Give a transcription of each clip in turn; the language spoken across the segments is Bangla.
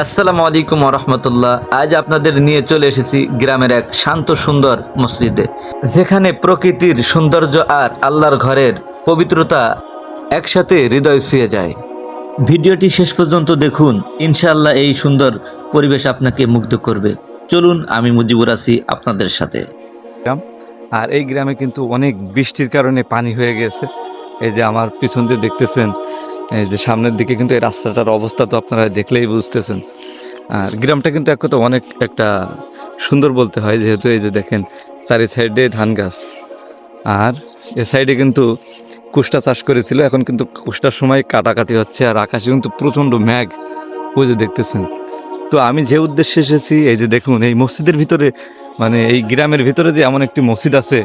আসসালামু আলাইকুম রহমতুল্লাহ। আজ আপনাদের নিয়ে চলে এসেছি গ্রামের এক শান্ত সুন্দর মসজিদে, যেখানে প্রকৃতির সৌন্দর্য আর আল্লাহর ঘরের পবিত্রতা একসাথে হৃদয় ছুঁয়ে যায়। ভিডিওটি শেষ পর্যন্ত দেখুন, ইনশাআল্লাহ এই সুন্দর পরিবেশ আপনাকে মুগ্ধ করবে। চলুন, আমি মুজিবুর আছি আপনাদের সাথে। গ্রাম। আর এই গ্রামে কিন্তু অনেক বৃষ্টির কারণে পানি হয়ে গেছে। এই যে আমার পিছন দিয়ে দেখতেছেন, এই যে সামনের দিকে কিন্তু এই রাস্তাটার অবস্থা তো আপনারা দেখলেই বুঝতেছেন। আর গ্রামটা কিন্তু এক কথা অনেক একটা সুন্দর বলতে হয়, যেহেতু এই যে দেখেন চারি সাইডে ধান গাছ, আর এ সাইডে কিন্তু কুষ্টা চাষ করেছিল। এখন কিন্তু কুষ্টার সময় কাটাকাটি হচ্ছে, আর আকাশে কিন্তু প্রচণ্ড মেঘ, ওই যে দেখতেছেন। তো আমি যে উদ্দেশ্যে এসেছি, এই যে দেখুন এই মসজিদের ভিতরে, মানে এই গ্রামের ভিতরে যে এমন একটি মসজিদ আছে,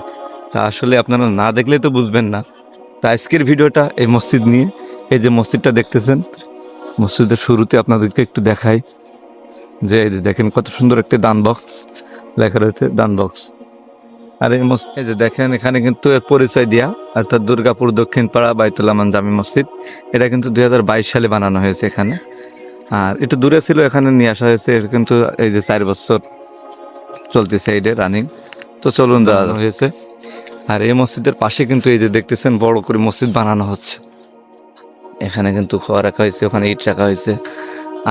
তা আসলে আপনারা না দেখলে তো বুঝবেন না। তা আজকের ভিডিওটা এই মসজিদ নিয়ে। এই যে মসজিদটা দেখতেছেন, মসজিদের শুরুতে আপনাদেরকে একটু দেখাই, যে এই যে দেখেন কত সুন্দর একটি দান বক্স লেখা রয়েছে, দান বক্স। আর এই মসজিদ, এই যে দেখেন এখানে কিন্তু এর পরিচয় দেয়া, অর্থাৎ দুর্গাপুর দক্ষিণ পাড়া বাইতুল আমান জামি মসজিদ। এটা কিন্তু 2022 সালে বানানো হয়েছে এখানে। আর একটু দূরে ছিল, এখানে নিয়ে আসা হয়েছে। এর কিন্তু এই যে 4 বছর চলতেছে এইটা রানিং। তো চলুন যাওয়া হয়েছে। আর এই মসজিদের পাশে কিন্তু এই যে দেখতেছেন বড় করে মসজিদ বানানো হচ্ছে। এখানে কিন্তু খোয়া রাখা হয়েছে, ওখানে ইট রাখা হয়েছে।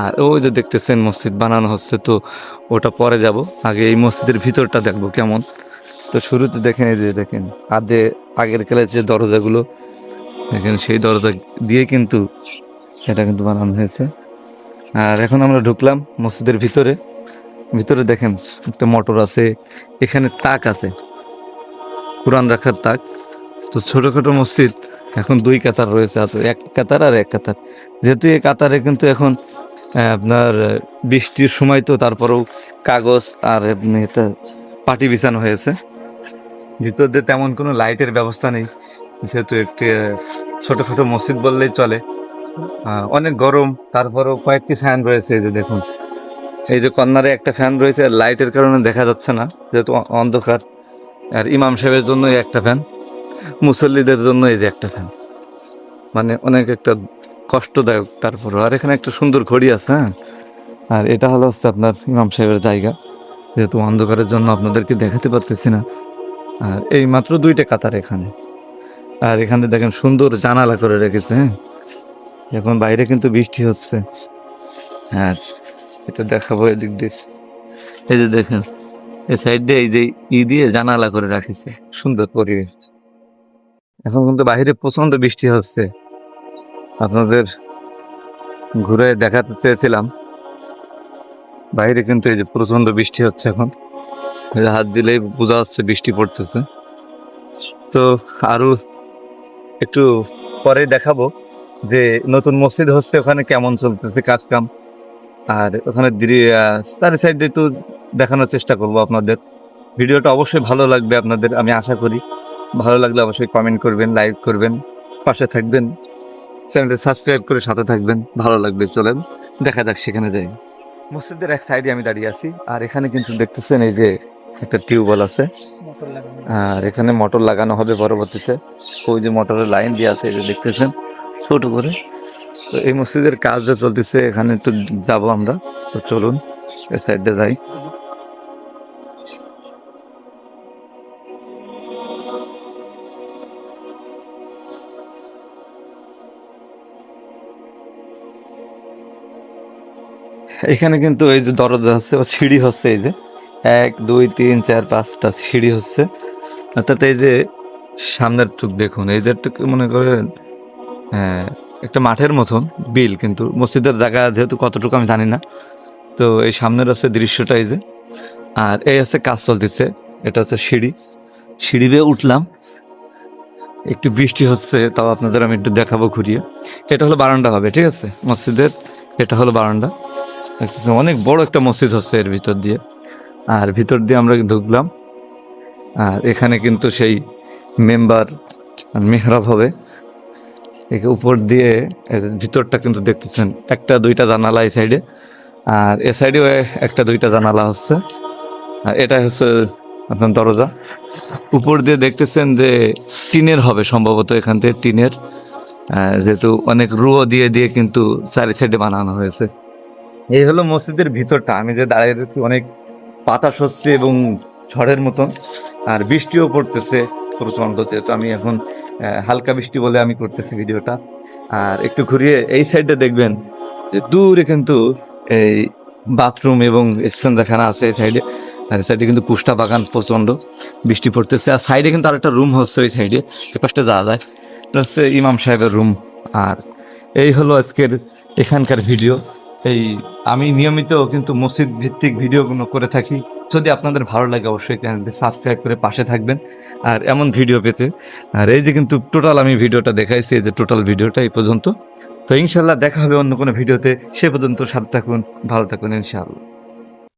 আর ওই যে দেখতেছেন মসজিদ বানানো হচ্ছে, তো ওটা পরে যাব। আগে এই মসজিদের ভিতরটা দেখবো কেমন। তো শুরুতে দেখেন, এই যে দেখেন আগে আগের কালের যে দরজাগুলো, দেখেন সেই দরজা দিয়ে কিন্তু এটা কিন্তু বানানো হয়েছে। আর এখন আমরা ঢুকলাম মসজিদের ভিতরে। ভিতরে দেখেন একটা মোটর আছে, এখানে তাক আছে, কোরআন রাখার তাক। তো ছোটখাটো মসজিদ এখন 2 কাতার রয়েছে, আছে 1 কাতার আর 1 কাতার। যেহেতু এই কাতারে কিন্তু এখন আপনার বৃষ্টির সময়, তো তারপরেও কাগজ আর এমনি এটা পাটি বিছানো হয়েছে। ভিতর দিয়ে তেমন কোনো লাইটের ব্যবস্থা নেই, যেহেতু একটি ছোটখাটো মসজিদ বললেই চলে। অনেক গরম, তারপরেও কয়েকটি ফ্যান রয়েছে। এই যে দেখুন, এই যে কর্নারে একটা ফ্যান রয়েছে, লাইটের কারণে দেখা যাচ্ছে না যেহেতু অন্ধকার। আর ইমাম সাহেবের জন্য একটা ফ্যান, মুসল্লিদের জন্য এই যে একটা ফ্যান, মানে অনেক একটা কষ্টদায়ক। তারপরও আর এখানে একটা সুন্দর ঘড়ি আছে। হ্যাঁ, আর এটা হলো হচ্ছে আপনার ইমাম সাহেবের জায়গা, যেহেতু অন্ধকারের জন্য আপনাদেরকে দেখাতে পারতেছি না। আর এই মাত্র 2টা কাতার এখানে। আর এখানে দেখেন সুন্দর জানালা করে রেখেছে। হ্যাঁ, এখন বাইরে কিন্তু বৃষ্টি হচ্ছে। হ্যাঁ, এটা দেখাবো এদিক দিয়ে। এই যে দেখেন এই সাইড দিয়ে এই যে দিয়ে জানালা করে রাখিছে, সুন্দর পরিবেশ। এখন কিন্তু বাইরে প্রচন্ড বৃষ্টি হচ্ছে, আপনাদের ঘুরে দেখাতে চেয়েছিলাম। বাইরে কিন্তু এই যে প্রচন্ড বৃষ্টি হচ্ছে এখন, এই যে হাত দিলেই বোঝা যাচ্ছে বৃষ্টি পড়তেছে। তো আরো একটু পরে দেখাবো যে নতুন মসজিদ হচ্ছে ওখানে কেমন চলতেছে কাজ কাম। আর ওখানে চারি সাইডে একটু দেখানোর চেষ্টা করবো আপনাদের। ভিডিওটা অবশ্যই ভালো লাগবে আপনাদের, আমি আশা করি। ভালো লাগলে অবশ্যই কমেন্ট করবেন, লাইক করবেন, পাশে থাকবেন, চ্যানেলটা সাবস্ক্রাইব করে সাথে থাকবেন। ভালো লাগবে, চলেন দেখা যাক সেখানে যাই। মসজিদের এক সাইডে আমি দাঁড়িয়ে আছি, আর এখানে কিন্তু দেখতেছেন এই যে একটা টিউবওয়েল আছে, আর এখানে মোটর লাগানো হবে পরবর্তীতে। ওই যে মোটরের লাইন দিয়ে আছে, এই যে দেখতেছেন ছোট করে। তো এই মসজিদের কাজ যে চলতেছে, এখানে একটু যাবো আমরা। তো চলুন এই সাইডে যাই। এখানে কিন্তু এই যে দরজা হচ্ছে ও সিঁড়ি হচ্ছে, এই যে 1 2 3 4 5টা সিঁড়ি হচ্ছে। অর্থাৎ এই যে সামনের টুক দেখুন, এই যে একটু মনে করেন একটা মাঠের মতন বিল, কিন্তু মসজিদের জায়গা যেহেতু কতটুকু আমি জানি না। তো এই সামনের আছে দৃশ্যটা, এই যে। আর এই আছে কাজ চলতেছে, এটা হচ্ছে সিঁড়ি। সিঁড়ি বেয়ে উঠলাম, একটু বৃষ্টি হচ্ছে, তাও আপনাদের আমি একটু দেখাবো ঘুরিয়ে। এটা হলো বারান্দা হবে, ঠিক আছে মসজিদের। এটা হলো বারান্দা। অনেক বড় একটা মসজিদ হচ্ছে এর ভিতর দিয়ে। আর ভিতর দিয়ে আমরা ঢুকলাম, আর এখানে কিন্তু সেই মেম্বার মেহরাব হবে। উপর দিয়ে ভিতরটা কিন্তু দেখতেছেন 1টা 2টা জানালা এই সাইডে, আর এ সাইডেও 1টা 2টা জানালা হচ্ছে। আর এটা হচ্ছে আপনার দরজা। উপর দিয়ে দেখতেছেন যে টিনের হবে সম্ভবত, এখান থেকে টিনের, যেহেতু অনেক রুয়ো দিয়ে দিয়ে কিন্তু চারি সাইডে বানানো হয়েছে। এই হলো মসজিদের ভিতরটা। আমি যে দাঁড়িয়ে রয়েছি, অনেক পাতা সরছে এবং ঝড়ের মতন, আর বৃষ্টিও পড়তেছে প্রচন্ড। যেহেতু আমি এখন হালকা বৃষ্টি বলে আমি করতেছি ভিডিওটা। আর একটু ঘুরিয়ে এই সাইডে দেখবেন যে দূরে কিন্তু এই বাথরুম এবং স্ট্যান্ডখানা আছে এই সাইডে। আর এই সাইডে কিন্তু পুষ্টা বাগান, প্রচন্ড বৃষ্টি পড়তেছে। আর সাইডে কিন্তু আরেকটা রুম হচ্ছে ওই সাইডে, এ পাশটা যাওয়া যায়। এটা হচ্ছে ইমাম সাহেবের রুম। আর এই হলো আজকের এখানকার ভিডিও। এই আমি নিয়মিত কিন্তু মসজিদ ভিত্তিক ভিডিওগুলো করে থাকি। যদি আপনাদের ভালো লাগে অবশ্যই চ্যানেলটি সাবস্ক্রাইব করে পাশে থাকবেন আর এমন ভিডিও পেতে। আর এই যে কিন্তু টোটাল আমি ভিডিওটা দেখাইছি, এই যে টোটাল ভিডিওটা এই পর্যন্ত। তো ইনশাল্লাহ দেখা হবে অন্য কোনো ভিডিওতে। সে পর্যন্ত সাথে থাকুন, ভালো থাকুন ইনশাআল্লাহ।